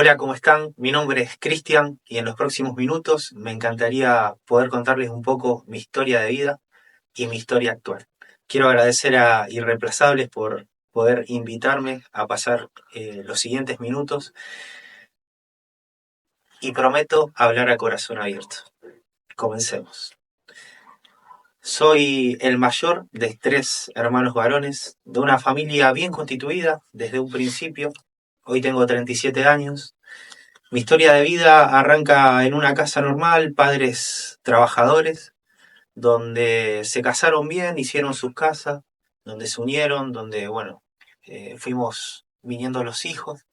Hola, ¿cómo están? Mi nombre es Cristian y en los próximos minutos me encantaría poder contarles un poco mi historia de vida y mi historia actual. Quiero agradecer a Irreemplazables por poder invitarme a pasar los siguientes minutos y prometo hablar a corazón abierto. Comencemos. Soy el mayor de tres hermanos varones, de una familia bien constituida desde un principio. Hoy tengo 37 años. Mi historia de vida arranca en una casa normal, padres trabajadores, donde se casaron bien, hicieron sus casas, donde se unieron, donde, bueno, fuimos viniendo los hijos.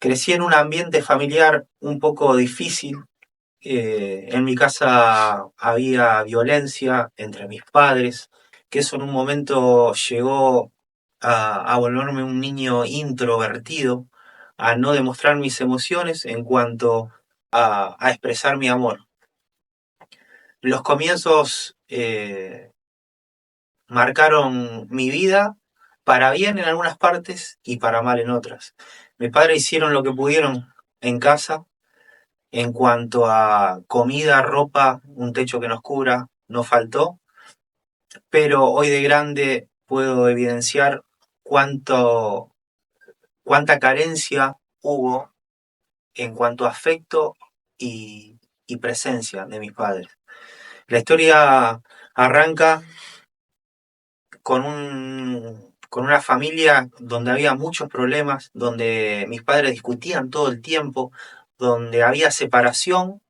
Crecí en un ambiente familiar un poco difícil. En mi casa había violencia entre mis padres, que eso en un momento llegó a volverme un niño introvertido, a no demostrar mis emociones en cuanto a expresar mi amor. Los comienzos marcaron mi vida para bien en algunas partes y para mal en otras. Mis padres hicieron lo que pudieron en casa en cuanto a comida, ropa, un techo que nos cubra, no faltó, pero hoy de grande puedo evidenciar cuánta carencia hubo en cuanto a afecto y presencia de mis padres. La historia arranca con una familia donde había muchos problemas, donde mis padres discutían todo el tiempo, donde había separación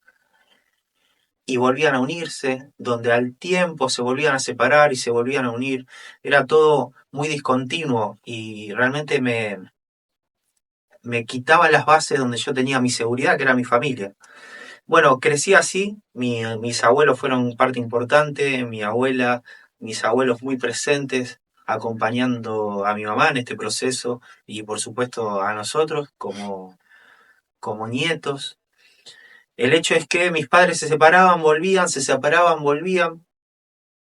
y volvían a unirse, donde al tiempo se volvían a separar y se volvían a unir. Era todo muy discontinuo y realmente me quitaba las bases donde yo tenía mi seguridad, que era mi familia. Bueno, crecí así, mis abuelos fueron parte importante, mi abuela, mis abuelos muy presentes, acompañando a mi mamá en este proceso y por supuesto a nosotros como nietos. El hecho es que mis padres se separaban, volvían, se separaban, volvían.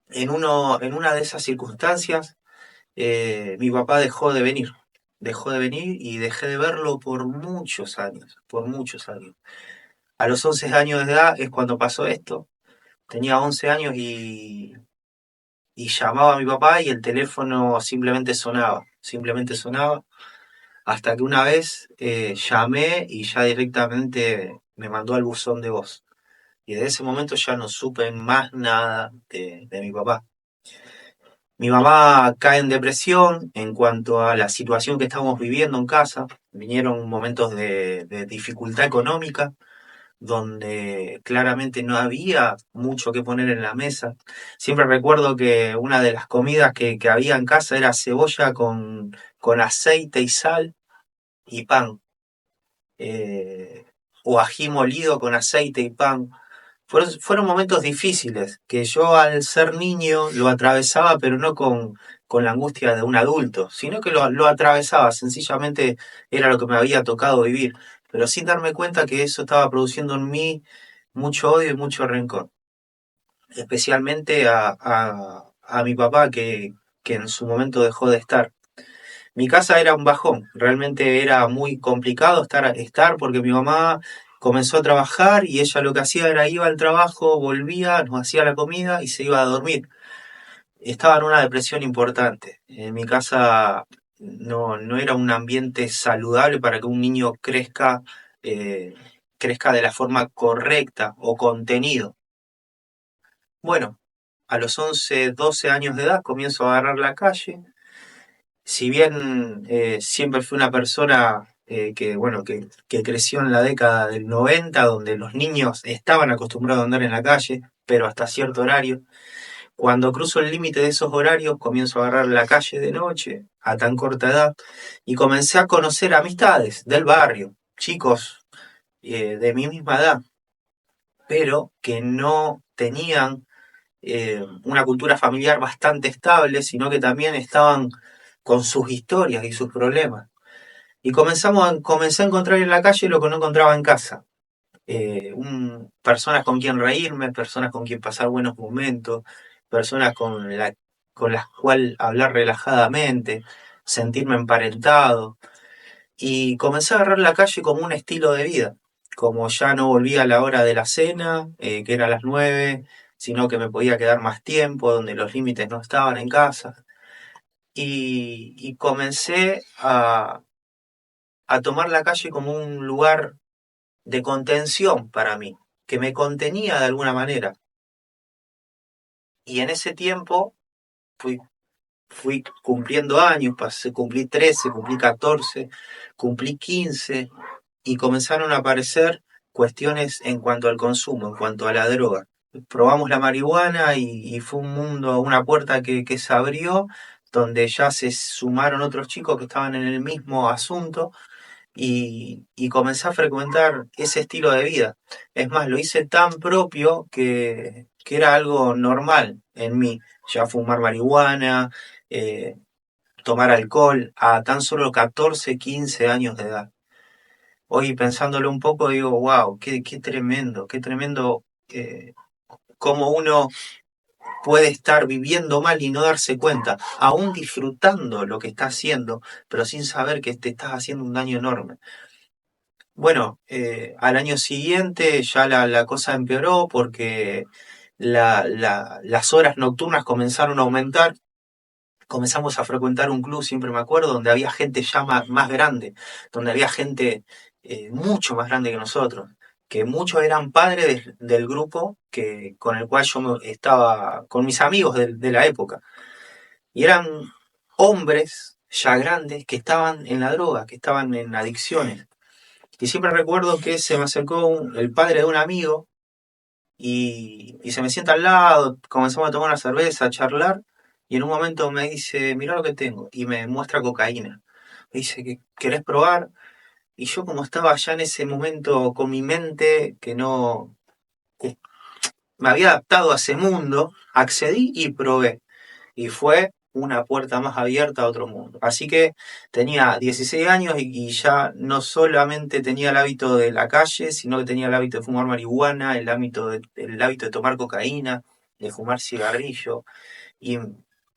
En una de esas circunstancias, mi papá dejó de venir y dejé de verlo por muchos años, por muchos años. A los 11 años de edad es cuando pasó esto. Tenía 11 años y llamaba a mi papá y el teléfono simplemente sonaba, hasta que una vez llamé y ya directamente me mandó al buzón de voz. Y desde ese momento ya no supe más nada de mi papá. Mi mamá cae en depresión en cuanto a la situación que estábamos viviendo en casa. Vinieron momentos de dificultad económica, donde claramente no había mucho que poner en la mesa. Siempre recuerdo que una de las comidas que había en casa era cebolla con aceite y sal y pan, eh, o ají molido con aceite y pan. Fueron momentos difíciles que yo al ser niño lo atravesaba, pero no con la angustia de un adulto, sino que lo atravesaba, sencillamente era lo que me había tocado vivir, pero sin darme cuenta que eso estaba produciendo en mí mucho odio y mucho rencor, especialmente a mi papá que en su momento dejó de estar. Mi casa era un bajón, realmente era muy complicado estar porque mi mamá comenzó a trabajar y ella lo que hacía era iba al trabajo, volvía, nos hacía la comida y se iba a dormir. Estaba en una depresión importante. En mi casa no era un ambiente saludable para que un niño eh, crezca de la forma correcta o contenido. Bueno, a los 11 12 años de edad comienzo a agarrar la calle. Si bien siempre fui una persona que creció en la década del 90, donde los niños estaban acostumbrados a andar en la calle, pero hasta cierto horario, cuando cruzo el límite de esos horarios, comienzo a agarrar la calle de noche, a tan corta edad, y comencé a conocer amistades del barrio, chicos de mi misma edad, pero que no tenían una cultura familiar bastante estable, sino que también estaban con sus historias y sus problemas. Y comencé a encontrar en la calle lo que no encontraba en casa. Personas con quien reírme, personas con quien pasar buenos momentos, personas con las cuales hablar relajadamente, sentirme emparentado. y comencé a agarrar la calle como un estilo de vida, como ya no volvía a la hora de la cena, que era a las 9, sino que me podía quedar más tiempo, donde los límites no estaban en casa, y comencé a tomar la calle como un lugar de contención para mí, que me contenía de alguna manera. Y en ese tiempo fui, fui cumpliendo años, cumplí 13, cumplí 14, cumplí 15 y comenzaron a aparecer cuestiones en cuanto al consumo, en cuanto a la droga. Probamos la marihuana y fue un mundo, una puerta que se abrió, donde ya se sumaron otros chicos que estaban en el mismo asunto y comencé a frecuentar ese estilo de vida. Es más, lo hice tan propio que era algo normal en mí, ya fumar marihuana, eh, tomar alcohol a tan solo 14 15 años de edad. Hoy pensándolo un poco digo, wow, qué tremendo cómo uno puede estar viviendo mal y no darse cuenta, aún disfrutando lo que está haciendo, pero sin saber que te estás haciendo un daño enorme. Bueno, al año siguiente ya la cosa empeoró porque las horas nocturnas comenzaron a aumentar. Comenzamos a frecuentar un club, siempre me acuerdo, donde había gente ya más grande, donde había gente mucho más grande que nosotros, que muchos eran padres del grupo con el cual estaba, con mis amigos de la época. Y eran hombres ya grandes que estaban en la droga, que estaban en adicciones. Y siempre recuerdo que se me acercó el padre de un amigo y se me sienta al lado, comenzamos a tomar una cerveza, a charlar, y en un momento me dice, mira lo que tengo, y me muestra cocaína. Me dice, ¿querés probar? Y yo como estaba ya en ese momento con mi mente que no, que me había adaptado a ese mundo, accedí y probé y fue una puerta más abierta a otro mundo. Así que tenía 16 años y ya no solamente tenía el hábito de la calle, sino que tenía el hábito de fumar marihuana, el hábito de tomar cocaína, de fumar cigarrillo y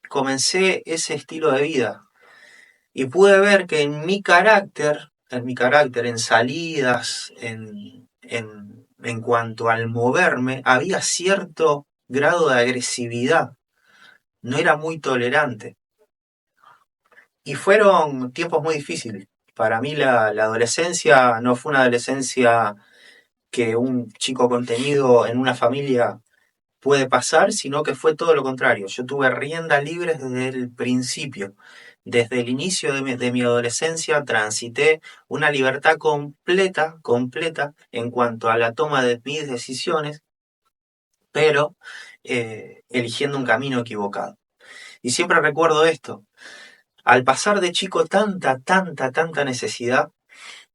comencé ese estilo de vida y pude ver que en salidas, en cuanto al moverme, había cierto grado de agresividad, no era muy tolerante. Y fueron tiempos muy difíciles. Para mí la adolescencia no fue una adolescencia que un chico contenido en una familia puede pasar, sino que fue todo lo contrario. Yo tuve riendas libres desde el principio. Desde el inicio de mi adolescencia transité una libertad completa en cuanto a la toma de mis decisiones, pero eligiendo un camino equivocado. Y siempre recuerdo esto, al pasar de chico tanta necesidad,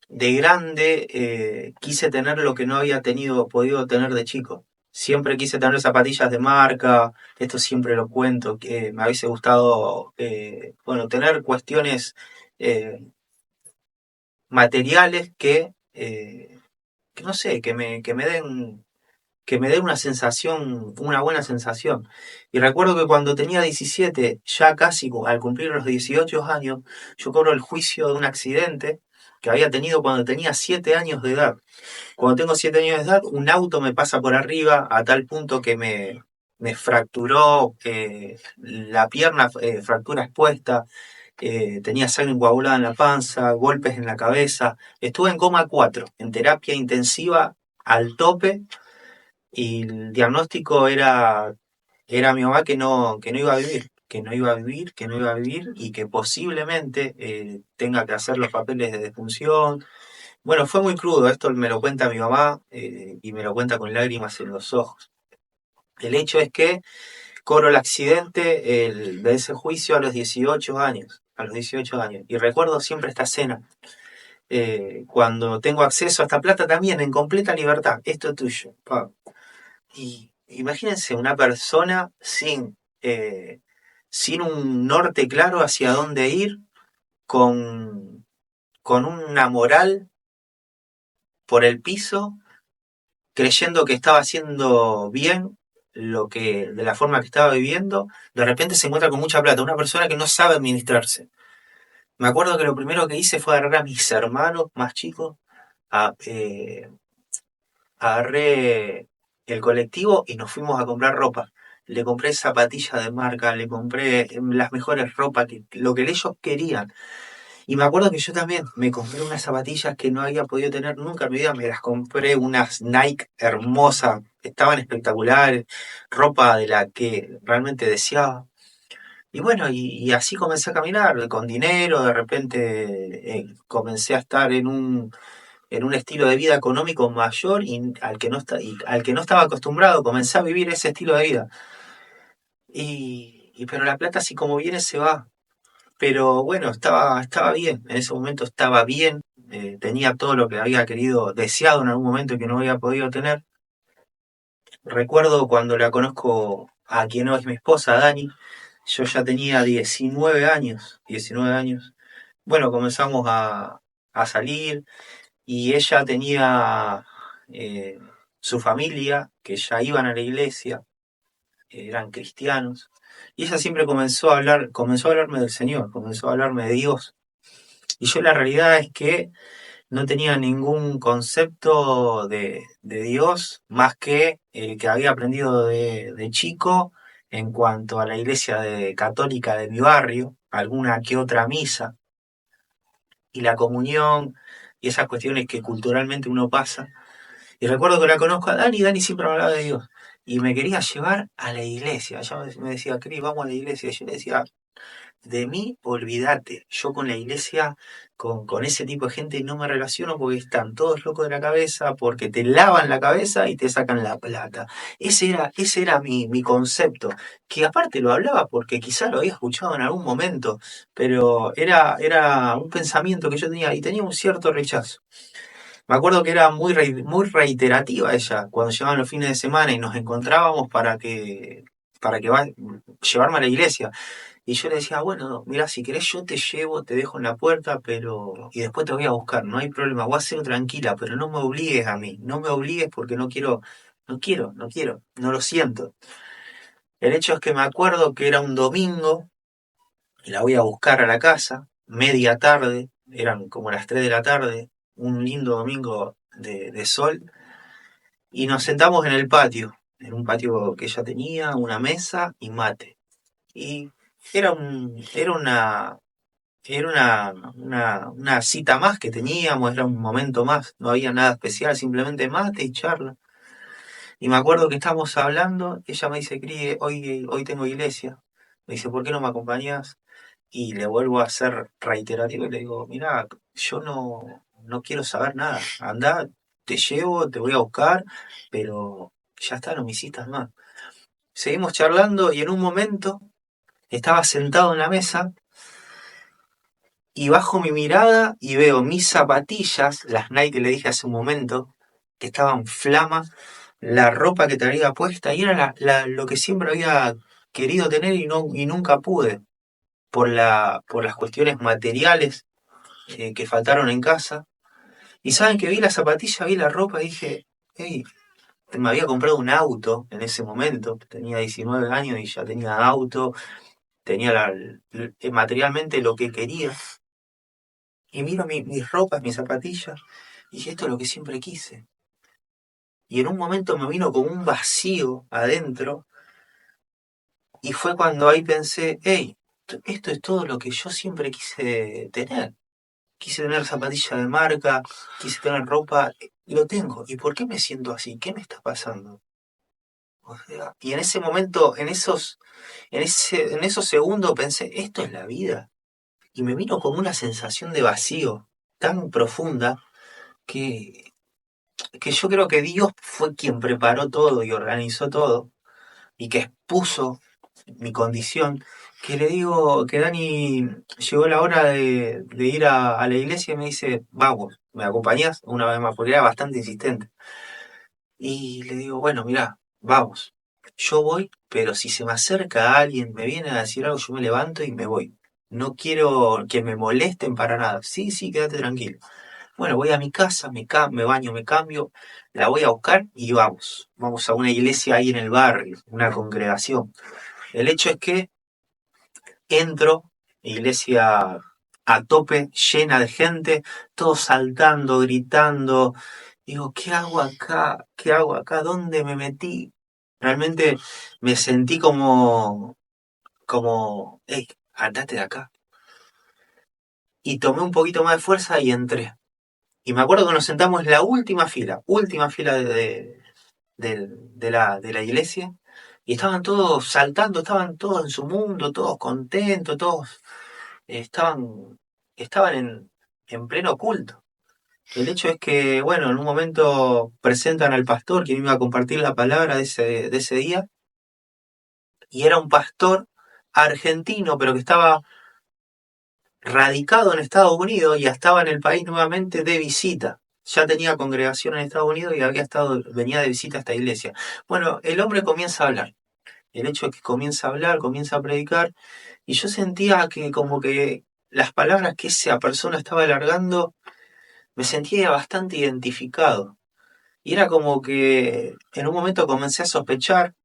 de grande quise tener lo que no había podido tener de chico. Siempre quise tener zapatillas de marca, esto siempre lo cuento, que me hubiese gustado, bueno, tener cuestiones eh, materiales que no sé, que me den una sensación, una buena sensación. Y recuerdo que cuando tenía 17, ya casi al cumplir los 18 años, yo cobro el juicio de un accidente que había tenido cuando tenía 7 años de edad. Cuando tengo 7 años de edad, un auto me pasa por arriba a tal punto que me fracturó la pierna, fractura expuesta, tenía sangre coagulada en la panza, golpes en la cabeza. Estuve en coma 4, en terapia intensiva al tope y el diagnóstico era mi mamá que no iba a vivir, que no iba a vivir y que posiblemente tenga que hacer los papeles de defunción. Bueno, fue muy crudo, esto me lo cuenta mi mamá y me lo cuenta con lágrimas en los ojos. El hecho es que cobro el accidente de ese juicio a los 18 años, y recuerdo siempre esta escena, cuando tengo acceso a esta plata también en completa libertad, esto es tuyo, pa. Y imagínense una persona sin un norte claro hacia dónde ir, con, con una moral por el piso, creyendo que estaba haciendo bien de la forma que estaba viviendo, de repente se encuentra con mucha plata, una persona que no sabe administrarse. Me acuerdo que lo primero que hice fue agarrar a mis hermanos más chicos, a- agarré el colectivo y nos fuimos a comprar ropa. Le compré zapatillas de marca, le compré las mejores ropas, lo que ellos querían. Y me acuerdo que yo también me compré unas zapatillas que no había podido tener nunca en mi vida. Me las compré unas Nike hermosas, estaban espectaculares, ropa de la que realmente deseaba. Y bueno, y así comencé a caminar, con dinero, de repente comencé a estar en un estilo de vida económico mayor y al que no estaba acostumbrado, comencé a vivir ese estilo de vida. Pero la plata así como viene se va. Pero bueno, estaba bien, en ese momento estaba bien, tenía todo lo que había querido, deseado en algún momento y que no había podido tener. Recuerdo cuando la conozco a quien hoy es mi esposa, Dani, yo ya tenía 19 años, 19 años. Bueno, comenzamos a salir y ella tenía eh, su familia, que ya iban a la iglesia, eran cristianos, y ella siempre comenzó a hablarme del Señor, comenzó a hablarme de Dios. Y yo la realidad es que no tenía ningún concepto de Dios más que el que había aprendido de chico en cuanto a la iglesia católica de mi barrio, alguna que otra misa y la comunión y esas cuestiones que culturalmente uno pasa. Y recuerdo que la conozco a Dani, y Dani siempre me hablaba de Dios. Y me quería llevar a la iglesia. Ella me decía, Cris, vamos a la iglesia. Y yo le decía, de mí, olvídate. Yo con la iglesia, con ese tipo de gente no me relaciono porque están todos locos de la cabeza, porque te lavan la cabeza y te sacan la plata. Ese era mi concepto, que aparte lo hablaba porque quizá lo había escuchado en algún momento, pero era un pensamiento que yo tenía y tenía un cierto rechazo. Me acuerdo que era muy reiterativa ella cuando llegaban los fines de semana y nos encontrábamos para que llevarme a la iglesia. Y yo le decía, bueno, mira, si querés yo te llevo, te dejo en la puerta, pero... Y después te voy a buscar, no hay problema, voy a ser tranquila, pero no me obligues a mí, no me obligues porque no lo siento. El hecho es que me acuerdo que era un domingo, y la voy a buscar a la casa, media tarde, eran como las 3 de la tarde, un lindo domingo de sol, y nos sentamos en el patio, en un patio que ella tenía, una mesa y mate. Y era un, era una cita más que teníamos, era un momento más, no había nada especial, simplemente mate y charla. Y me acuerdo que estábamos hablando, ella me dice, Cris, hoy tengo iglesia. Me dice, ¿por qué no me acompañás? Y le vuelvo a hacer reiterativo y le digo, mira, yo no quiero saber nada, andá, te llevo, te voy a buscar, pero ya está, no me hiciste más. Seguimos charlando y en un momento estaba sentado en la mesa y bajo mi mirada y veo mis zapatillas, las Nike que le dije hace un momento, que estaban flama, la ropa que traía puesta, y era lo que siempre había querido tener y nunca pude, por las cuestiones materiales que faltaron en casa. Y saben que vi la zapatilla, vi la ropa y dije, hey, me había comprado un auto en ese momento, tenía 19 años y ya tenía auto, tenía materialmente lo que quería. Y miro mis ropas, mis zapatillas, y dije, esto es lo que siempre quise. Y en un momento me vino como un vacío adentro, y fue cuando ahí pensé, hey, esto es todo lo que yo siempre quise tener. Quise tener zapatillas de marca, quise tener ropa, lo tengo. ¿Y por qué me siento así? ¿Qué me está pasando? O sea, y en ese momento, en esos segundos pensé, esto es la vida. Y me vino como una sensación de vacío tan profunda que que yo creo que Dios fue quien preparó todo y organizó todo y que expuso mi condición, que le digo que Dani llegó la hora de ir a la iglesia y me dice, vamos, ¿me acompañás? Una vez más, porque era bastante insistente. Y le digo, bueno, mirá, vamos, yo voy, pero si se me acerca alguien, me viene a decir algo, yo me levanto y me voy. No quiero que me molesten para nada. Sí, sí, quédate tranquilo. Bueno, voy a mi casa, me baño, me cambio, la voy a buscar y vamos. Vamos a una iglesia ahí en el barrio, una congregación. El hecho es que entro, iglesia a tope, llena de gente, todos saltando, gritando. Digo, ¿qué hago acá? ¿Qué hago acá? ¿Dónde me metí? Realmente me sentí hey, andate de acá. Y tomé un poquito más de fuerza y entré. Y me acuerdo que nos sentamos en la última fila de la iglesia. Y estaban todos saltando, estaban todos en su mundo, todos contentos, todos estaban, estaban en pleno culto. El hecho es que, bueno, en un momento presentan al pastor que iba a compartir la palabra de ese día, y era un pastor argentino, pero que estaba radicado en Estados Unidos y estaba en el país nuevamente de visita. Ya tenía congregación en Estados Unidos y venía de visita a esta iglesia. Bueno, el hombre comienza a hablar. El hecho es que comienza a hablar, comienza a predicar, y yo sentía que como que las palabras que esa persona estaba alargando, me sentía bastante identificado. Y era como que en un momento comencé a sospechar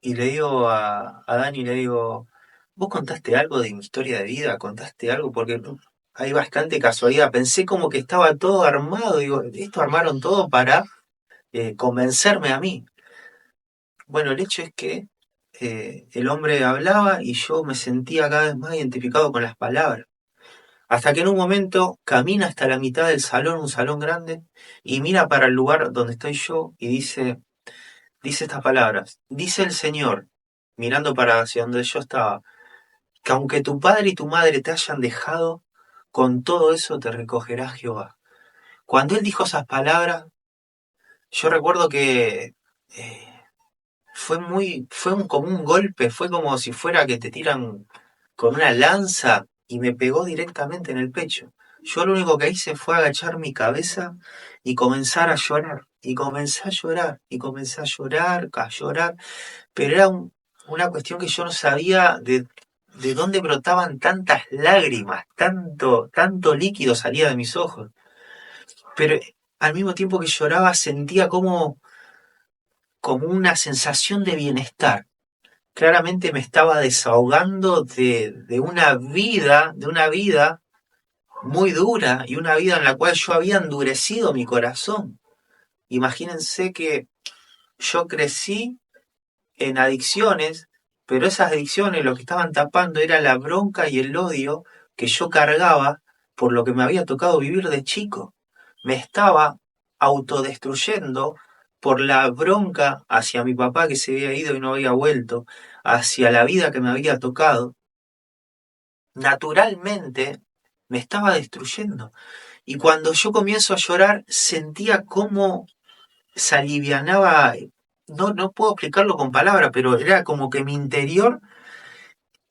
y le digo a Dani, le digo, ¿vos contaste algo de mi historia de vida? ¿Contaste algo? Porque hay bastante casualidad. Pensé como que estaba todo armado. Digo, esto armaron todo para convencerme a mí. Bueno, el hecho es que el hombre hablaba y yo me sentía cada vez más identificado con las palabras. Hasta que en un momento camina hasta la mitad del salón, un salón grande, y mira para el lugar donde estoy yo y dice estas palabras. Dice el Señor, mirando para hacia donde yo estaba, que aunque tu padre y tu madre te hayan dejado, con todo eso te recogerá Jehová. Cuando él dijo esas palabras, yo recuerdo que como un golpe, fue como si fuera que te tiran con una lanza y me pegó directamente en el pecho. Yo lo único que hice fue agachar mi cabeza y comenzar a llorar. Y comencé a llorar, y comencé a llorar, pero era una cuestión que yo no sabía de dónde brotaban tantas lágrimas, tanto líquido salía de mis ojos. Pero al mismo tiempo que lloraba sentía como una sensación de bienestar. Claramente me estaba desahogando de una vida muy dura y una vida en la cual yo había endurecido mi corazón. Imagínense que yo crecí en adicciones, pero esas adicciones lo que estaban tapando era la bronca y el odio que yo cargaba por lo que me había tocado vivir de chico. Me estaba autodestruyendo por la bronca hacia mi papá que se había ido y no había vuelto, hacia la vida que me había tocado. Naturalmente me estaba destruyendo. Y cuando yo comienzo a llorar, sentía cómo se alivianaba. No puedo explicarlo con palabras, pero era como que mi interior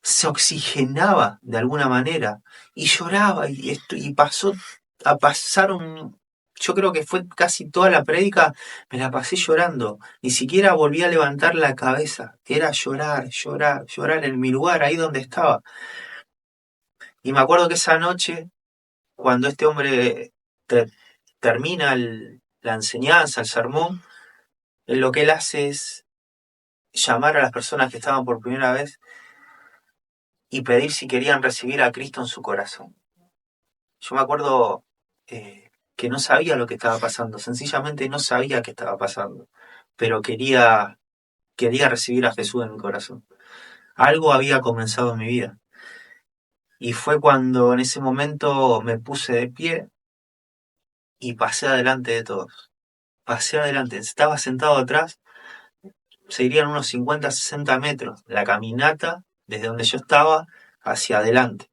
se oxigenaba de alguna manera y lloraba y pasaron, yo creo que fue casi toda la prédica, me la pasé llorando, ni siquiera volví a levantar la cabeza, era llorar, llorar, llorar en mi lugar, ahí donde estaba. Y me acuerdo que esa noche, cuando este hombre termina la enseñanza, el sermón, lo que él hace es llamar a las personas que estaban por primera vez y pedir si querían recibir a Cristo en su corazón. Yo me acuerdo que no sabía lo que estaba pasando, sencillamente no sabía qué estaba pasando, pero quería recibir a Jesús en mi corazón. Algo había comenzado en mi vida. Y fue cuando en ese momento me puse de pie y pasé adelante de todos. Pasé adelante, estaba sentado atrás, seguirían unos 50, 60 metros la caminata desde donde yo estaba hacia adelante.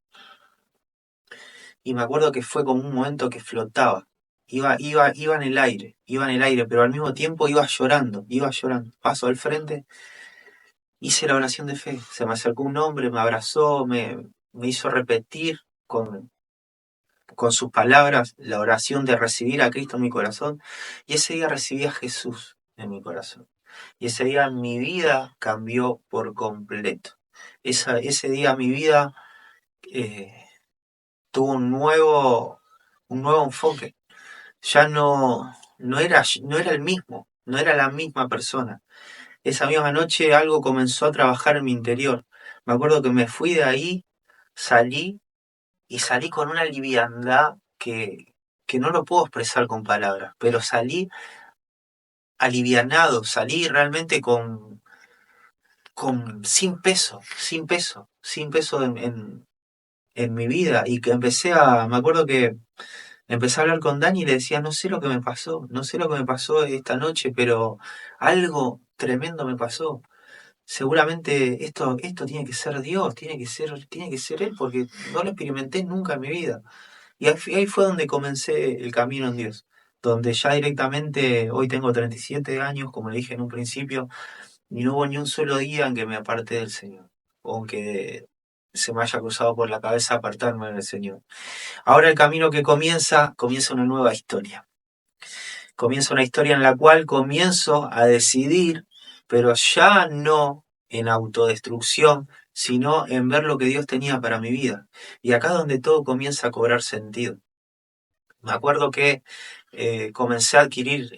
Y me acuerdo que fue como un momento que flotaba. Iba en el aire, pero al mismo tiempo iba llorando, iba llorando. Paso al frente, hice la oración de fe. Se me acercó un hombre, me abrazó, me hizo repetir con sus palabras la oración de recibir a Cristo en mi corazón. Y ese día recibí a Jesús en mi corazón. Y ese día mi vida cambió por completo. Ese día mi vida eh, tuvo un nuevo enfoque. Ya no era el mismo, no era la misma persona. Esa misma noche algo comenzó a trabajar en mi interior. Me acuerdo que me fui de ahí, salí y salí con una liviandad que no lo puedo expresar con palabras, pero salí alivianado, salí realmente sin peso en mi vida. Y que me acuerdo que empecé a hablar con Dani y le decía, no sé lo que me pasó, no sé lo que me pasó esta noche, pero algo tremendo me pasó. Seguramente esto tiene que ser Dios, tiene que ser Él, porque no lo experimenté nunca en mi vida. Y ahí fue donde comencé el camino en Dios, donde ya directamente, hoy tengo 37 años, como le dije en un principio, y no hubo ni un solo día en que me aparté del Señor, o que se me haya cruzado por la cabeza apartarme del Señor. Ahora el camino que comienza una nueva historia. Comienza una historia en la cual comienzo a decidir, pero ya no en autodestrucción, sino en ver lo que Dios tenía para mi vida. Y acá es donde todo comienza a cobrar sentido. Me acuerdo que comencé a adquirir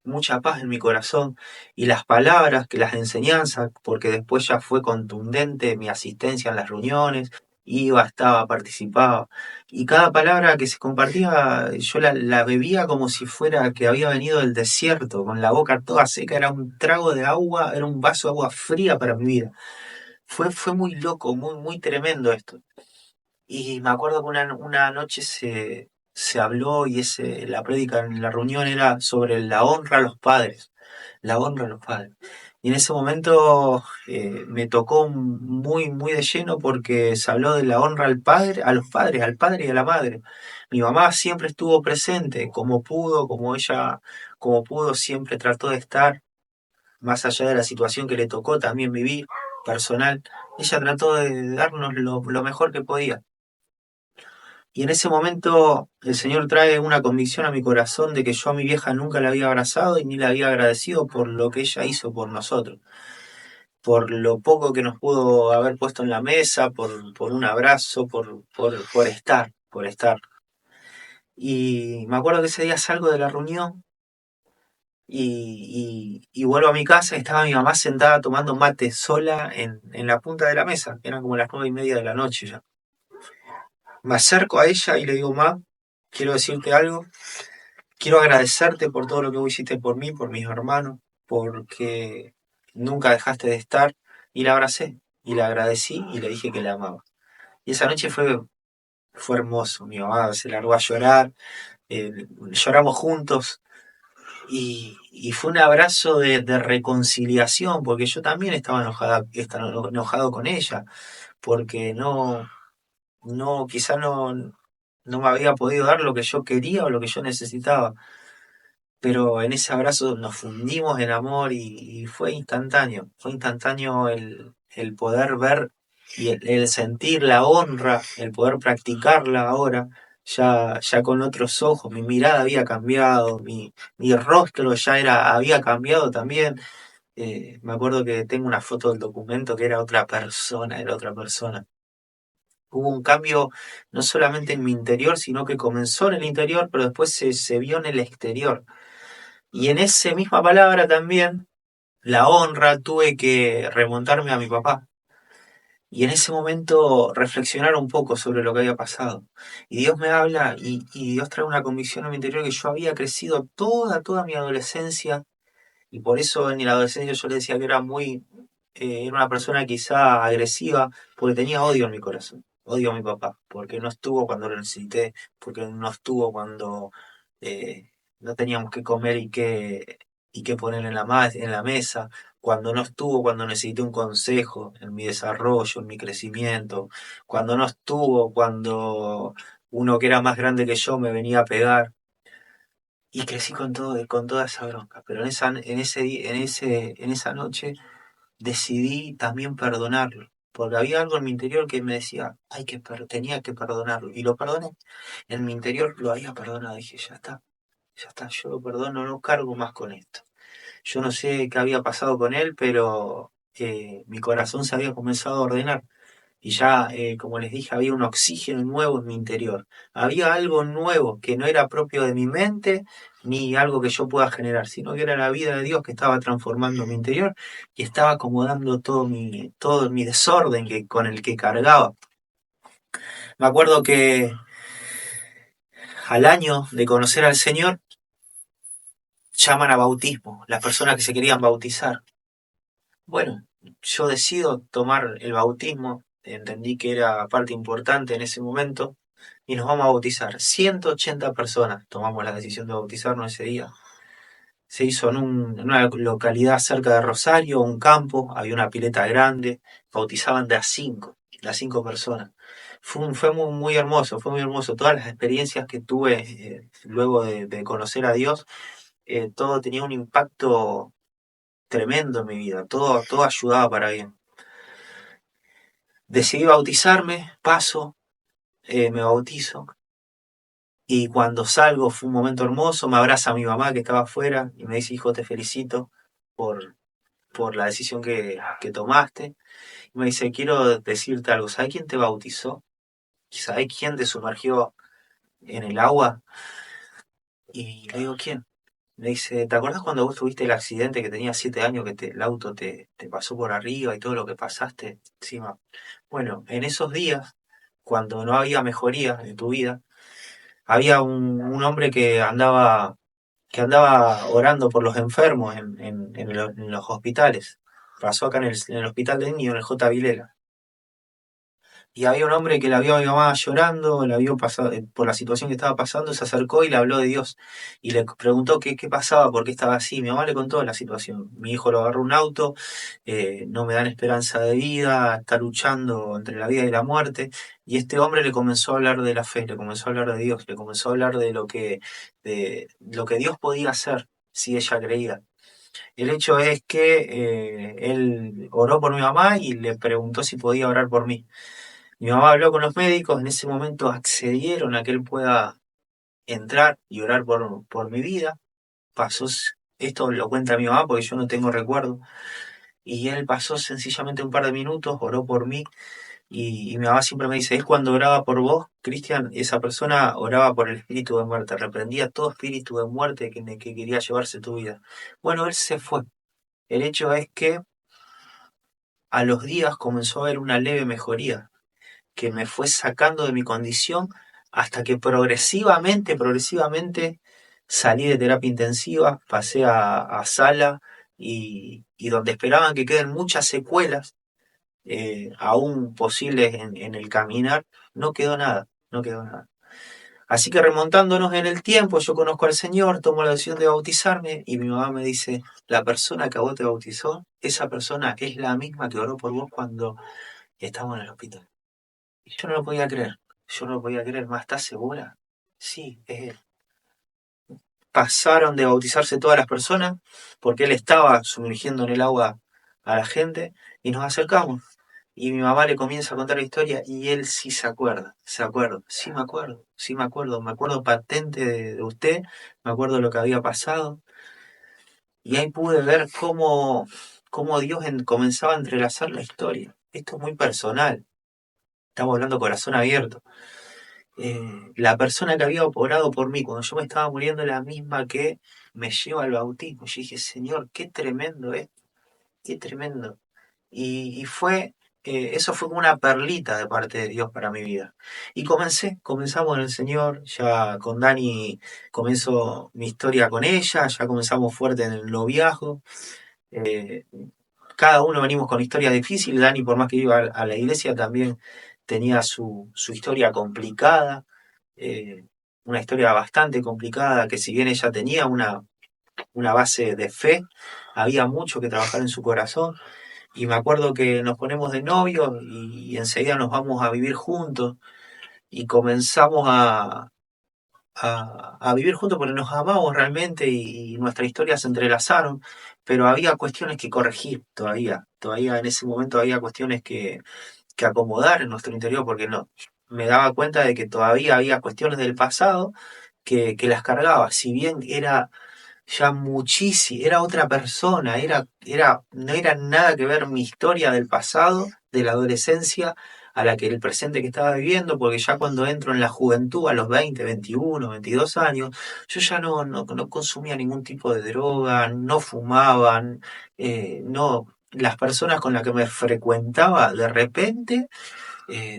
mucha paz en mi corazón y las palabras, que las enseñanzas, porque después ya fue contundente mi asistencia en las reuniones, iba, estaba, participaba, y cada palabra que se compartía yo la bebía como si fuera que había venido del desierto, con la boca toda seca, era un trago de agua, era un vaso de agua fría para mi vida. Fue muy loco, muy tremendo esto. Y me acuerdo que una noche se habló y la prédica en la reunión era sobre la honra a los padres, la honra a los padres. Y en ese momento me tocó muy de lleno porque se habló de la honra al padre, a los padres, al padre y a la madre. Mi mamá siempre estuvo presente, como pudo, como pudo, siempre trató de estar, más allá de la situación que le tocó también vivir, personal. Ella trató de darnos lo mejor que podía. Y en ese momento el Señor trae una convicción a mi corazón de que yo a mi vieja nunca la había abrazado y ni la había agradecido por lo que ella hizo por nosotros, por lo poco que nos pudo haber puesto en la mesa, por un abrazo, por estar, por estar. Y me acuerdo que ese día salgo de la reunión y vuelvo a mi casa y estaba mi mamá sentada tomando mate sola en la punta de la mesa, eran como las 9:30 de la noche ya. Me acerco a ella y le digo, ma, quiero decirte algo. Quiero agradecerte por todo lo que vos hiciste por mí, por mis hermanos, porque nunca dejaste de estar. Y la abracé, y la agradecí y le dije que la amaba. Y esa noche fue hermoso. Mi mamá se largó a llorar, lloramos juntos y fue un abrazo de reconciliación, porque yo también estaba enojado con ella, porque quizá no me había podido dar lo que yo quería o lo que yo necesitaba, pero en ese abrazo nos fundimos en amor y fue instantáneo el poder ver y el sentir la honra, el poder practicarla ahora, ya con otros ojos, mi mirada había cambiado, mi rostro había cambiado también. Me acuerdo que tengo una foto del documento que era otra persona. Hubo un cambio no solamente en mi interior, sino que comenzó en el interior, pero después se vio en el exterior. Y en esa misma palabra también, la honra, tuve que remontarme a mi papá. Y en ese momento reflexionar un poco sobre lo que había pasado. Y Dios me habla y Dios trae una convicción a mi interior que yo había crecido toda mi adolescencia. Y por eso en la adolescencia yo le decía que era una persona quizá agresiva, porque tenía odio en mi corazón. Odio a mi papá, porque no estuvo cuando lo necesité, porque no estuvo cuando no teníamos que comer y qué poner en la mesa, cuando no estuvo cuando necesité un consejo en mi desarrollo, en mi crecimiento, cuando no estuvo cuando uno que era más grande que yo me venía a pegar. Y crecí con toda esa bronca. Pero en esa noche decidí también perdonarlo. Porque había algo en mi interior que me decía, tenía que perdonarlo. Y lo perdoné. En mi interior lo había perdonado. Dije, ya está, yo lo perdono, no cargo más con esto. Yo no sé qué había pasado con él, pero mi corazón se había comenzado a ordenar. Y ya, como les dije, había un oxígeno nuevo en mi interior. Había algo nuevo que no era propio de mi mente ni algo que yo pueda generar, sino que era la vida de Dios que estaba transformando mi interior y estaba acomodando todo mi desorden con el que cargaba. Me acuerdo que al año de conocer al Señor, llaman a bautismo, las personas que se querían bautizar. Bueno, yo decido tomar el bautismo, entendí que era parte importante en ese momento, y nos vamos a bautizar. 180 personas tomamos la decisión de bautizarnos ese día. Se hizo en una localidad cerca de Rosario, un campo, había una pileta grande, bautizaban de a cinco personas. Fue muy hermoso, fue muy hermoso. Todas las experiencias que tuve luego de conocer a Dios, todo tenía un impacto tremendo en mi vida, todo ayudaba para bien. Decidí bautizarme, paso, me bautizo, y cuando salgo fue un momento hermoso, me abraza mi mamá que estaba afuera y me dice, hijo, te felicito por, por la decisión que tomaste. Y me dice, quiero decirte algo, ¿sabes quién te bautizó? ¿Sabes quién te sumergió en el agua? Y le digo, ¿quién? Me dice, ¿te acordás cuando vos tuviste el accidente que tenías 7 años, que el auto te pasó por arriba y todo lo que pasaste? Sí, ma. Bueno, en esos días, cuando no había mejoría en tu vida, había un hombre que andaba orando por los enfermos en los hospitales. Pasó acá en el hospital de niños, en el J. Vilela. Y había un hombre que la vio a mi mamá llorando, la vio pasar, por la situación que estaba pasando, se acercó y le habló de Dios. Y le preguntó qué pasaba, por qué estaba así. Mi mamá le contó la situación. Mi hijo lo agarró un auto, no me dan esperanza de vida, está luchando entre la vida y la muerte. Y este hombre le comenzó a hablar de la fe, le comenzó a hablar de Dios, le comenzó a hablar de lo que Dios podía hacer si ella creía. El hecho es que él oró por mi mamá y le preguntó si podía orar por mí. Mi mamá habló con los médicos, en ese momento accedieron a que él pueda entrar y orar por mi vida. Pasó, esto lo cuenta mi mamá porque yo no tengo recuerdo, y él pasó sencillamente un par de minutos, oró por mí, y mi mamá siempre me dice, es cuando oraba por vos, Cristian, esa persona oraba por el espíritu de muerte, reprendía todo espíritu de muerte que quería llevarse tu vida. Bueno, él se fue. El hecho es que a los días comenzó a haber una leve mejoría que me fue sacando de mi condición hasta que progresivamente salí de terapia intensiva, pasé a sala, y donde esperaban que queden muchas secuelas, aún posibles en el caminar, no quedó nada, no quedó nada. Así que remontándonos en el tiempo, yo conozco al Señor, tomo la decisión de bautizarme y mi mamá me dice, la persona que a vos te bautizó, esa persona es la misma que oró por vos cuando estábamos en el hospital. Y yo no lo podía creer. Yo no lo podía creer. ¿Más estás segura? Sí, es él. Pasaron de bautizarse todas las personas porque él estaba sumergiendo en el agua a la gente y nos acercamos. Y mi mamá le comienza a contar la historia y él sí se acuerda. Sí me acuerdo patente de usted, me acuerdo de lo que había pasado. Y ahí pude ver cómo Dios comenzaba a entrelazar la historia. Esto es muy personal, estamos hablando corazón abierto. La persona que había orado por mí cuando yo me estaba muriendo es la misma que me lleva al bautismo. Yo dije, Señor, qué tremendo es, qué tremendo. Eso fue como una perlita de parte de Dios para mi vida. Y comenzamos en el Señor, ya con Dani comenzó mi historia con ella, ya comenzamos fuerte en el noviazgo. Eh, Cada uno venimos con historias difíciles. Dani, por más que iba a la iglesia, también tenía su historia complicada, eh, una historia bastante complicada, que si bien ella tenía una base de fe, había mucho que trabajar en su corazón. Y me acuerdo que nos ponemos de novios y enseguida nos vamos a vivir juntos y comenzamos a vivir juntos porque nos amamos realmente y nuestras historias se entrelazaron, pero había cuestiones que corregir todavía en ese momento había cuestiones que acomodar en nuestro interior porque no, me daba cuenta de que todavía había cuestiones del pasado que las cargaba, si bien era ya muchísimo, era otra persona, no era nada que ver mi historia del pasado, de la adolescencia, a la que el presente que estaba viviendo, porque ya cuando entro en la juventud, a los 20, 21, 22 años, yo ya no consumía ningún tipo de droga, no fumaban, no, las personas con las que me frecuentaba de repente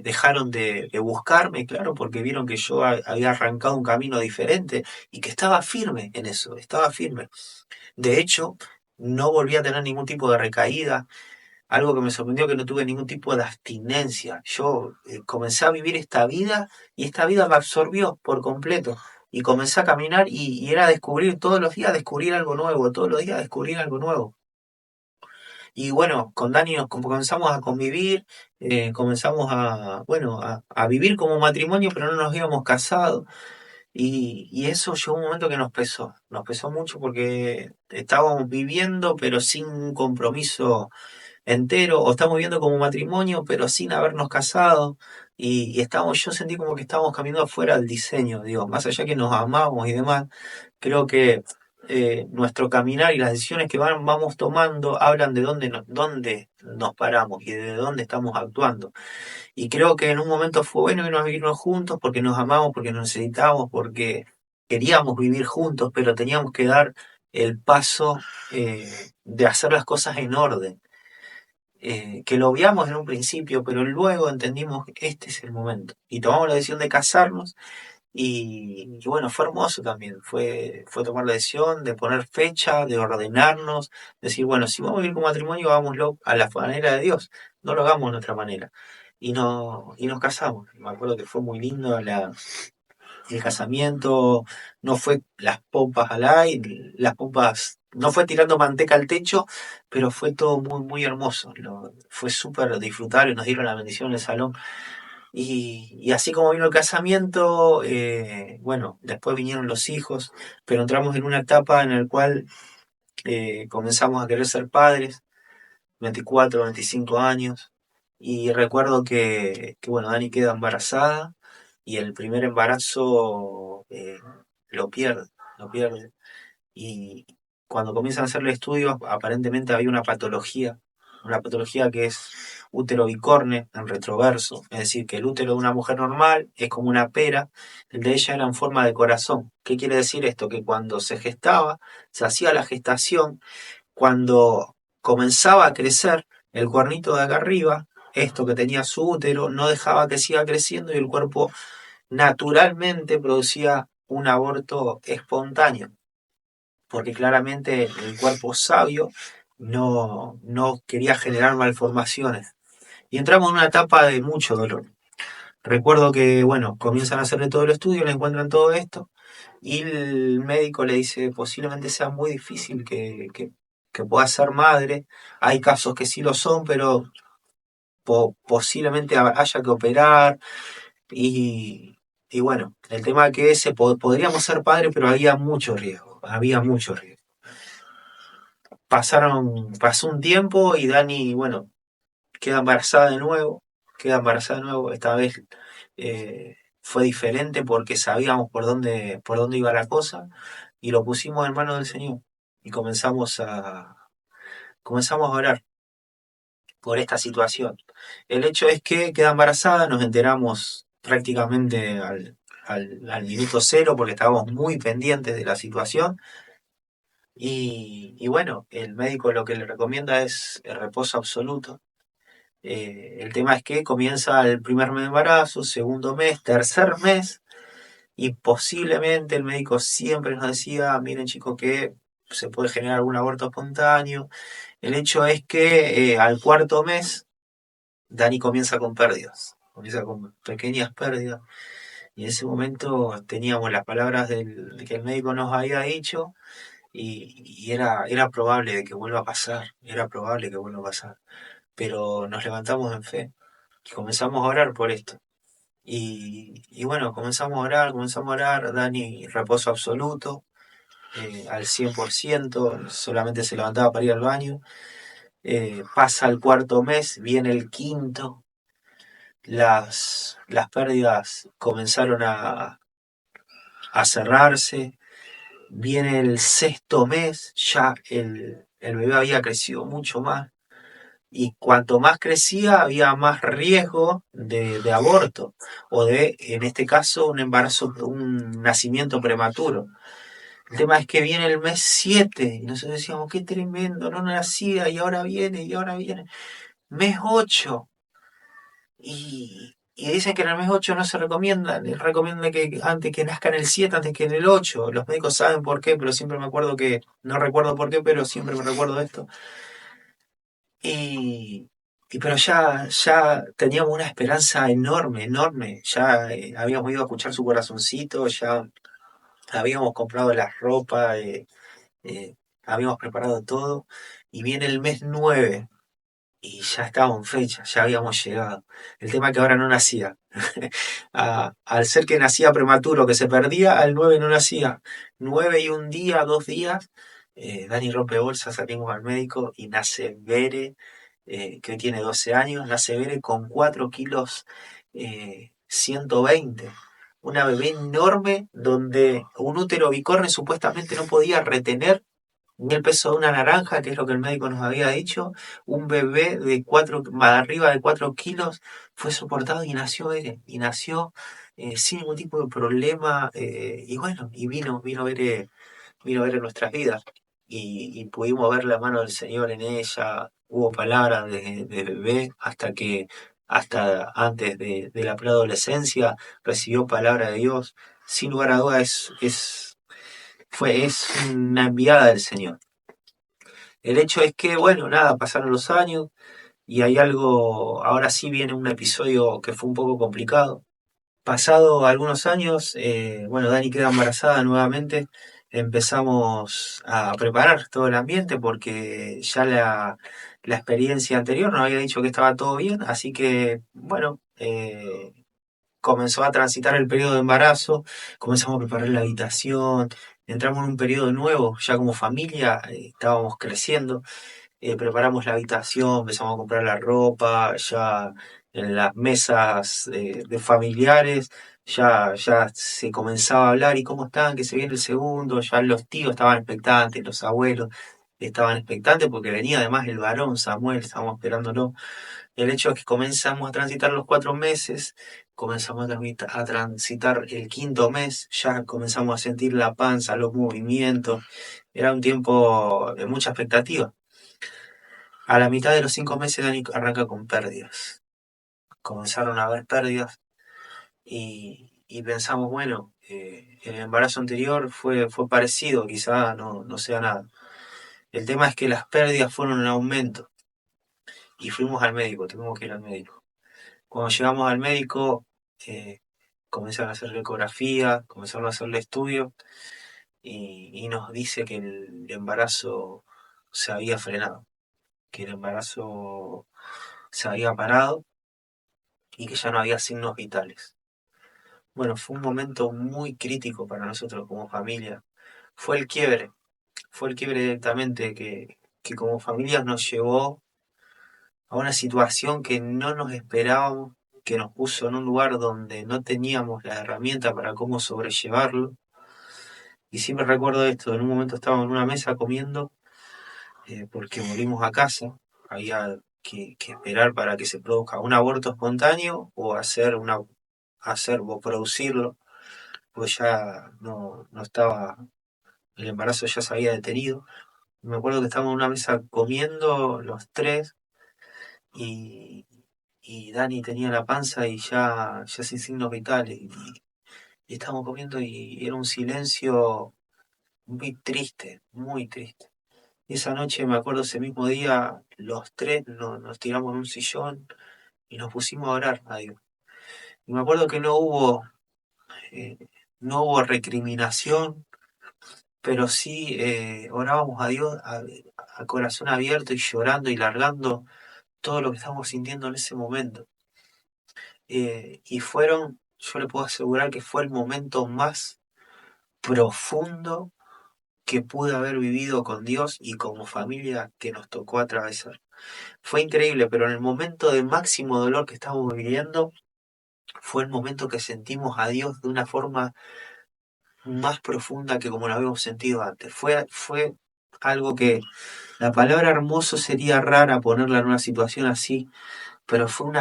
dejaron de buscarme, claro, porque vieron que yo había arrancado un camino diferente y que estaba firme en eso, estaba firme. De hecho, no volví a tener ningún tipo de recaída, algo que me sorprendió que no tuve ningún tipo de abstinencia. Yo comencé a vivir esta vida y esta vida me absorbió por completo. Y comencé a caminar y era descubrir todos los días, descubrir algo nuevo, todos los días descubrir algo nuevo. Y bueno, con Dani nos comenzamos a convivir, comenzamos a, bueno, a vivir como matrimonio, pero no nos habíamos casado. Y eso llegó un momento que nos pesó mucho porque estábamos viviendo, pero sin un compromiso entero, o estamos viviendo como matrimonio, pero sin habernos casado. Y estamos, yo sentí como que estábamos caminando fuera del diseño, digo, más allá que nos amamos y demás, creo que nuestro caminar y las decisiones que vamos tomando hablan de dónde nos paramos y de dónde estamos actuando. Y creo que en un momento fue bueno irnos a vivirnos juntos porque nos amamos, porque nos necesitábamos, porque queríamos vivir juntos, pero teníamos que dar el paso de hacer las cosas en orden, que lo obviamos en un principio, pero luego entendimos que este es el momento. Y tomamos la decisión de casarnos y bueno, fue hermoso también. Fue tomar la decisión de poner fecha, de ordenarnos, decir, bueno, si vamos a vivir como matrimonio, hagámoslo a la manera de Dios, no lo hagamos de nuestra manera. Y nos casamos. Me acuerdo que fue muy lindo el casamiento, no fue las pompas al aire, las pompas, no fue tirando manteca al techo, pero fue todo muy, muy hermoso. Fue súper disfrutable, nos dieron la bendición en el salón. Y así como vino el casamiento, bueno, después vinieron los hijos, pero entramos en una etapa en la cual comenzamos a querer ser padres, 24, 25 años, y recuerdo bueno, Dani queda embarazada y el primer embarazo lo pierde, lo pierde. Y cuando comienzan a hacerle estudios, aparentemente había una patología que es útero bicorne en retroverso, es decir, que el útero de una mujer normal es como una pera, el de ella era en forma de corazón. ¿Qué quiere decir esto? Que cuando se gestaba, se hacía la gestación, cuando comenzaba a crecer el cuernito de acá arriba, esto que tenía su útero, no dejaba que siga creciendo y el cuerpo naturalmente producía un aborto espontáneo, porque claramente el cuerpo sabio no quería generar malformaciones. Y entramos en una etapa de mucho dolor. Recuerdo que, bueno, comienzan a hacerle todo el estudio, le encuentran todo esto, y el médico le dice, posiblemente sea muy difícil que pueda ser madre. Hay casos que sí lo son, pero posiblemente haya que operar. Y bueno, el tema que podríamos ser padres, pero había mucho riesgo. Pasó un tiempo y Dani, bueno, queda embarazada de nuevo, esta vez fue diferente porque sabíamos por dónde iba la cosa y lo pusimos en manos del Señor y comenzamos a orar por esta situación. El hecho es que queda embarazada, nos enteramos prácticamente al minuto cero porque estábamos muy pendientes de la situación. Y bueno, el médico lo que le recomienda es el reposo absoluto. El tema es que comienza el primer mes de embarazo, segundo mes, tercer mes, y posiblemente el médico siempre nos decía, miren chicos, que se puede generar algún aborto espontáneo. El hecho es que al cuarto mes, Dani comienza con pequeñas pérdidas, y en ese momento teníamos las palabras que el médico nos había dicho, y era probable de que vuelva a pasar, era probable que vuelva a pasar, pero nos levantamos en fe y comenzamos a orar por esto. Y bueno, comenzamos a orar, Dani, reposo absoluto, al 100%, solamente se levantaba para ir al baño. Pasa el cuarto mes, viene el quinto, las pérdidas comenzaron a cerrarse, viene el sexto mes, ya el bebé había crecido mucho más. Y cuanto más crecía, había más riesgo de aborto, o de, en este caso, un embarazo, un nacimiento prematuro. El tema es que viene el mes 7 y nosotros decíamos, qué tremendo, no nacía, y ahora viene, y ahora viene. Mes 8 Y dicen que en el mes 8 no se recomienda, les recomienda que antes que nazca en el 7 antes que en el 8. Los médicos saben por qué, pero siempre me acuerdo que, no recuerdo por qué, pero siempre me recuerdo de esto. Y, pero ya teníamos una esperanza enorme, enorme. Ya habíamos ido a escuchar su corazoncito, ya habíamos comprado la ropa, eh, habíamos preparado todo. Y viene el mes 9 y ya estábamos en fecha, ya habíamos llegado. El tema es que ahora no nacía. Al ser que nacía prematuro, que se perdía, al 9 no nacía. 9 y un día, 2 días, Dani rompe bolsa, salimos al médico y nace Bere, que hoy tiene 12 años, nace Bere con 4 kilos 120. Una bebé enorme donde un útero bicorne supuestamente no podía retener ni el peso de una naranja, que es lo que el médico nos había dicho. Un bebé de 4, más arriba de 4 kilos fue soportado y nació Bere, y nació sin ningún tipo de problema, y bueno, y vino Bere en nuestras vidas, y pudimos ver la mano del Señor en ella. Hubo palabras de bebé hasta antes de la preadolescencia, recibió palabra de Dios. Sin lugar a dudas es una enviada del Señor. El hecho es que, bueno, nada, pasaron los años y hay algo, ahora sí viene un episodio que fue un poco complicado. Pasado algunos años, bueno, Dani queda embarazada nuevamente, empezamos a preparar todo el ambiente porque ya la experiencia anterior nos había dicho que estaba todo bien, así que, bueno, comenzó a transitar el periodo de embarazo, comenzamos a preparar la habitación, entramos en un periodo nuevo, ya como familia, estábamos creciendo. Preparamos la habitación, empezamos a comprar la ropa, ya en las mesas de familiares, ya se comenzaba a hablar y cómo están, que se viene el segundo, ya los tíos estaban expectantes, los abuelos estaban expectantes porque venía además el varón Samuel, estábamos esperándolo. El hecho es que comenzamos a transitar los 4 meses, comenzamos a transitar el quinto mes, ya comenzamos a sentir la panza, los movimientos, era un tiempo de mucha expectativa. A la mitad de los 5 meses Dani arranca con pérdidas. Comenzaron a haber pérdidas y pensamos, bueno, el embarazo anterior fue parecido, quizá no sea nada. El tema es que las pérdidas fueron en aumento y fuimos al médico, tuvimos que ir al médico. Cuando llegamos al médico, eh, comenzaron a hacer ecografía, comenzaron a hacerle estudios y nos dice que el embarazo se había frenado, que el embarazo se había parado y que ya no había signos vitales. Bueno, fue un momento muy crítico para nosotros como familia. Fue el quiebre, fue el quiebre directamente que como familia nos llevó a una situación que no nos esperábamos, que nos puso en un lugar donde no teníamos la herramienta para cómo sobrellevarlo. Y siempre recuerdo esto, en un momento estábamos en una mesa comiendo, porque volvimos a casa, había que esperar para que se produzca un aborto espontáneo o hacer o producirlo, pues ya no estaba, el embarazo ya se había detenido. Me acuerdo que estábamos en una mesa comiendo los tres y, y Dani tenía la panza y ya sin signos vitales. Y estábamos comiendo y era un silencio muy triste, muy triste. Y esa noche, me acuerdo, ese mismo día, los tres nos tiramos en un sillón y nos pusimos a orar a Dios. Y me acuerdo que eh, no hubo recriminación, pero sí orábamos a Dios a corazón abierto y llorando y largando todo lo que estábamos sintiendo en ese momento. Yo le puedo asegurar que fue el momento más profundo que pude haber vivido con Dios y como familia que nos tocó atravesar. Fue increíble, pero en el momento de máximo dolor que estábamos viviendo, fue el momento que sentimos a Dios de una forma más profunda que como lo habíamos sentido antes. Fue algo que la palabra hermoso sería rara ponerla en una situación así, pero fue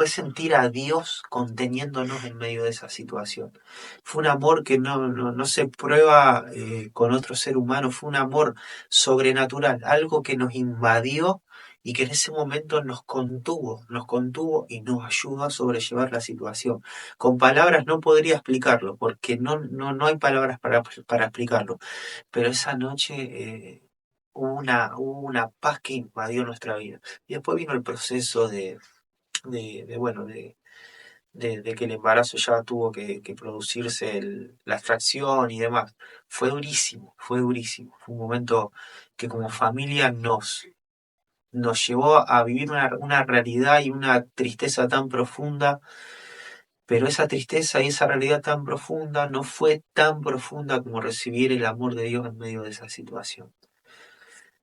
sentir a Dios conteniéndonos en medio de esa situación. Fue un amor que no se prueba con otro ser humano, fue un amor sobrenatural, algo que nos invadió y que en ese momento nos contuvo y nos ayudó a sobrellevar la situación. Con palabras no podría explicarlo, porque no hay palabras para explicarlo, pero esa noche hubo una paz que invadió nuestra vida. Y después vino el proceso bueno, de que el embarazo ya tuvo que producirse la extracción y demás. Fue durísimo, fue durísimo. Fue un momento que como familia nos llevó a vivir una realidad y una tristeza tan profunda, pero esa tristeza y esa realidad tan profunda no fue tan profunda como recibir el amor de Dios en medio de esa situación.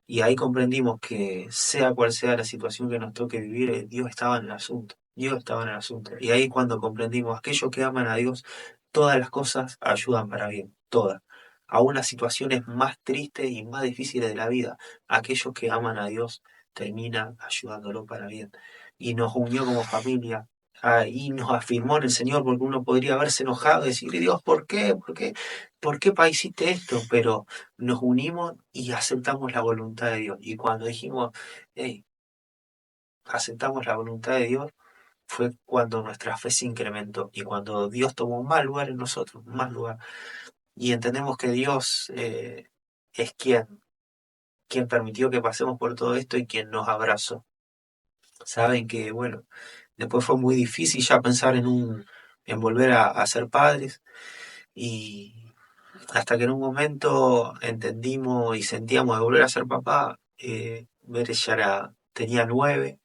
Y ahí comprendimos que sea cual sea la situación que nos toque vivir, Dios estaba en el asunto. Dios estaba en el asunto. Y ahí cuando comprendimos, aquellos que aman a Dios, todas las cosas ayudan para bien, todas. Aún las situaciones más tristes y más difíciles de la vida, aquellos que aman a Dios terminan ayudándolo para bien. Y nos unió como familia, y nos afirmó en el Señor, porque uno podría haberse enojado y decirle, Dios, ¿por qué? ¿Por qué? ¿Por qué hiciste esto? Pero nos unimos y aceptamos la voluntad de Dios. Y cuando dijimos, hey, aceptamos la voluntad de Dios, fue cuando nuestra fe se incrementó y cuando Dios tomó más lugar en nosotros, más lugar. Y entendemos que Dios es quien permitió que pasemos por todo esto y quien nos abrazó. Saben que, bueno, después fue muy difícil ya pensar en volver a ser padres y hasta que en un momento entendimos y sentíamos de volver a ser papá, Bere tenía 9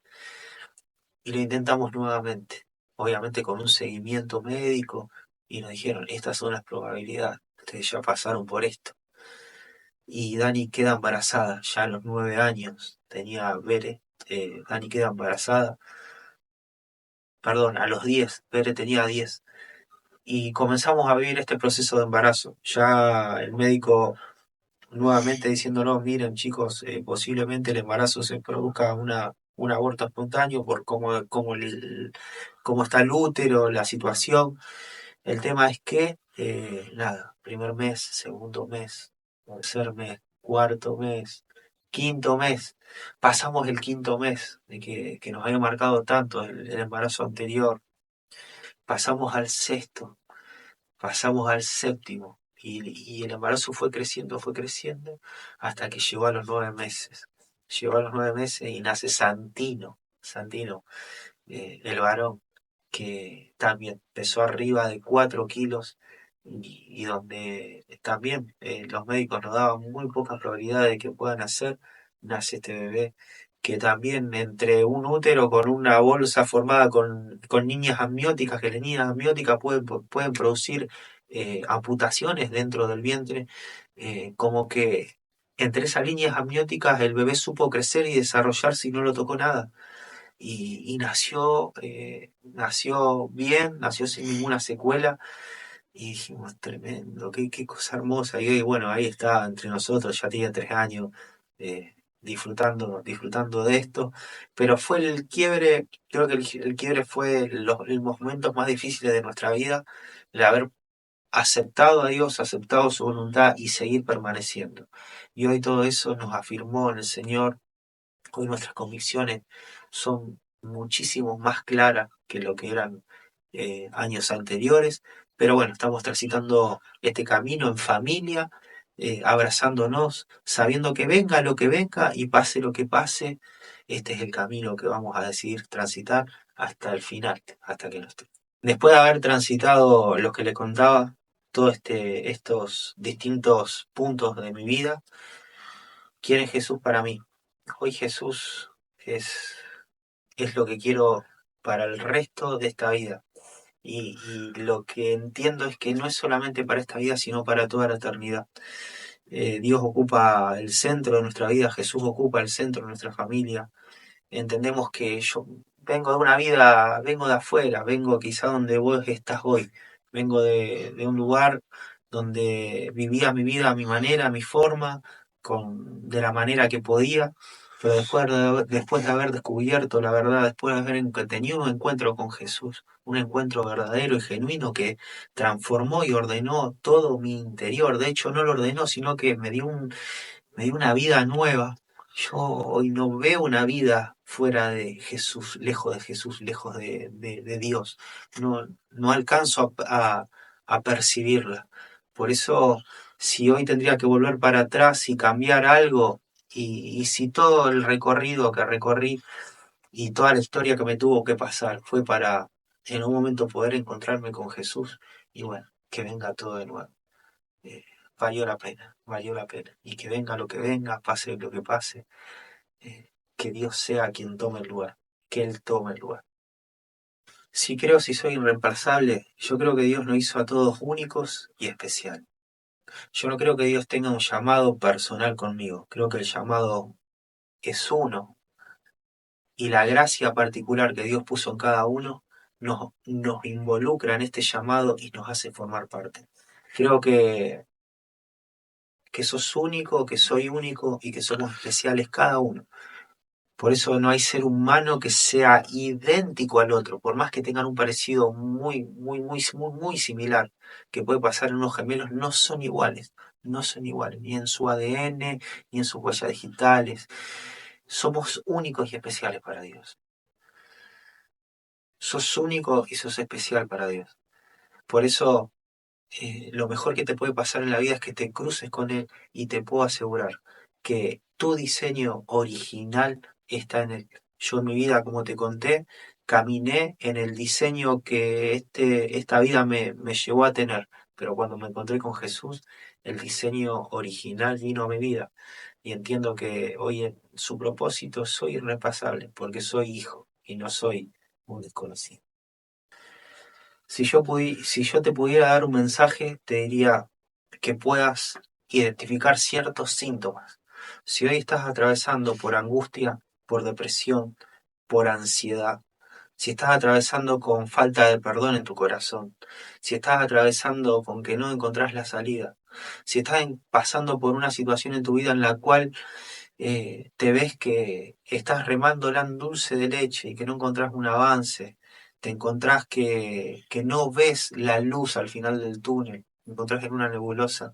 y lo intentamos nuevamente, obviamente con un seguimiento médico y nos dijeron, estas son las probabilidades, ustedes ya pasaron por esto. Y Dani queda embarazada, ya a los 9 años tenía Bere, Dani queda embarazada, perdón, a los 10, Bere tenía 10. Y comenzamos a vivir este proceso de embarazo. Ya el médico nuevamente diciéndonos, miren chicos, posiblemente el embarazo se produzca un aborto espontáneo por cómo está el útero, la situación. El tema es que, nada, primer mes, segundo mes, tercer mes, cuarto mes, quinto mes. Pasamos el quinto mes de que nos había marcado tanto el embarazo anterior. Pasamos al sexto, pasamos al séptimo y el embarazo fue creciendo hasta que llegó a los 9 meses. Llegó a los 9 meses y nace Santino, el varón, que también pesó arriba de 4 kilos y donde también los médicos nos daban muy pocas probabilidades de que pueda nacer, nace este bebé que también entre un útero con una bolsa formada con líneas amnióticas, que las líneas amnióticas pueden producir amputaciones dentro del vientre, como que entre esas líneas amnióticas el bebé supo crecer y desarrollarse y no lo tocó nada y nació bien, nació sin ninguna secuela y dijimos, tremendo, qué cosa hermosa. Y bueno, ahí está entre nosotros, ya tiene 3 años, disfrutando de esto. Pero fue el quiebre, creo que el quiebre fue los momentos más difíciles de nuestra vida, el haber aceptado a Dios, aceptado su voluntad y seguir permaneciendo. Y hoy todo eso nos afirmó en el Señor. Hoy nuestras convicciones son muchísimo más claras que lo que eran años anteriores, pero bueno, estamos transitando este camino en familia, abrazándonos, sabiendo que venga lo que venga y pase lo que pase, este es el camino que vamos a decidir transitar hasta el final, hasta que nos... Después de haber transitado lo que le contaba, todos estos distintos puntos de mi vida, ¿quién es Jesús para mí? Hoy Jesús es, es lo que quiero para el resto de esta vida. Y lo que entiendo es que no es solamente para esta vida, sino para toda la eternidad. Dios ocupa el centro de nuestra vida, Jesús ocupa el centro de nuestra familia. Entendemos que yo vengo de una vida, vengo de afuera, vengo quizá donde vos estás hoy. Vengo de un lugar donde vivía mi vida a mi manera, a mi forma, de la manera que podía, pero después de haber descubierto la verdad, después de haber tenido un encuentro con Jesús, un encuentro verdadero y genuino que transformó y ordenó todo mi interior. De hecho, no lo ordenó, sino que me dio una vida nueva. Yo hoy no veo una vida fuera de Jesús, lejos de Dios. No alcanzo a percibirla. Por eso, si hoy tendría que volver para atrás y cambiar algo, y si todo el recorrido que recorrí y toda la historia que me tuvo que pasar fue para en un momento poder encontrarme con Jesús, y bueno, que venga todo de nuevo. Eh, Valió la pena, valió la pena. Y que venga lo que venga, pase lo que pase, que Dios sea quien tome el lugar, que Él tome el lugar. Si soy irreemplazable, yo creo que Dios nos hizo a todos únicos y especiales. Yo no creo que Dios tenga un llamado personal conmigo, creo que el llamado es uno, y la gracia particular que Dios puso en cada uno nos involucra en este llamado y nos hace formar parte. Creo que sos único, que soy único y que somos especiales cada uno. Por eso no hay ser humano que sea idéntico al otro, por más que tengan un parecido muy similar, que puede pasar en unos gemelos, no son iguales, no son iguales, ni en su ADN, ni en sus huellas digitales. Somos únicos y especiales para Dios. Sos único y sos especial para Dios. Por eso lo mejor que te puede pasar en la vida es que te cruces con Él, y te puedo asegurar que tu diseño original está en Él. Yo en mi vida, como te conté, caminé en el diseño que esta vida me llevó a tener, pero cuando me encontré con Jesús, el diseño original vino a mi vida, y entiendo que hoy en su propósito soy irrepasable, porque soy hijo y no soy un desconocido. Si yo te pudiera dar un mensaje, te diría que puedas identificar ciertos síntomas. Si hoy estás atravesando por angustia, por depresión, por ansiedad, si estás atravesando con falta de perdón en tu corazón, si estás atravesando con que no encontrás la salida, si estás pasando por una situación en tu vida en la cual te ves que estás remándola en dulce de leche y que no encontrás un avance, te encontrás que no ves la luz al final del túnel, te encontrás en una nebulosa,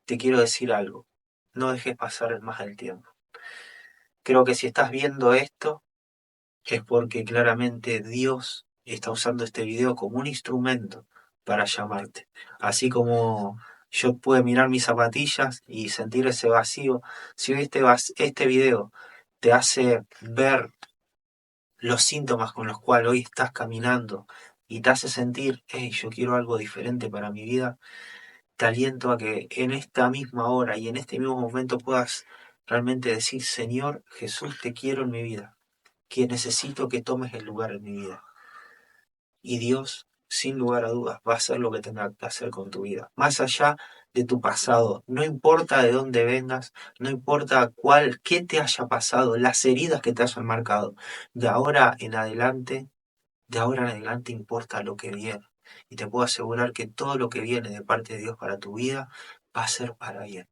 te quiero decir algo, no dejes pasar más el tiempo. Creo que si estás viendo esto es porque claramente Dios está usando este video como un instrumento para llamarte. Así como yo pude mirar mis zapatillas y sentir ese vacío, si hoy este video te hace ver los síntomas con los cuales hoy estás caminando y te hace sentir, hey, yo quiero algo diferente para mi vida, te aliento a que en esta misma hora y en este mismo momento puedas realmente decir, Señor Jesús, te quiero en mi vida, que necesito que tomes el lugar en mi vida. Y Dios, sin lugar a dudas, va a hacer lo que tenga que hacer con tu vida. Más allá de tu pasado, no importa de dónde vengas, no importa qué te haya pasado, las heridas que te hayan marcado. De ahora en adelante, de ahora en adelante importa lo que viene. Y te puedo asegurar que todo lo que viene de parte de Dios para tu vida va a ser para bien.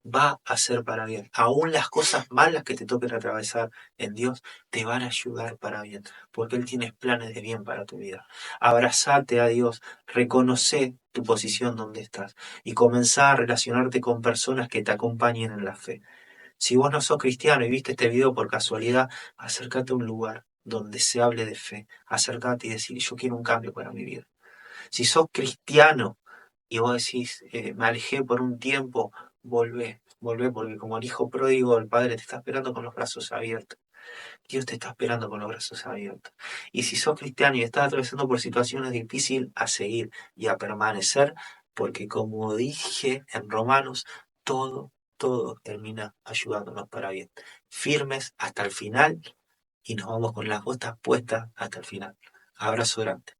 Va a ser para bien. Aún las cosas malas que te toquen atravesar en Dios te van a ayudar para bien, porque Él tiene planes de bien para tu vida. Abrazate a Dios, reconoce tu posición donde estás y comenzá a relacionarte con personas que te acompañen en la fe. Si vos no sos cristiano y viste este video por casualidad, acércate a un lugar donde se hable de fe. Acércate y decir, yo quiero un cambio para mi vida. Si sos cristiano y vos decís, me alejé por un tiempo, volvé porque como el hijo pródigo, el Padre te está esperando con los brazos abiertos. Dios te está esperando con los brazos abiertos. Y si sos cristiano y estás atravesando por situaciones difíciles, a seguir y a permanecer, porque como dije en Romanos, todo termina ayudándonos para bien. Firmes hasta el final, y nos vamos con las botas puestas hasta el final. Abrazo grande.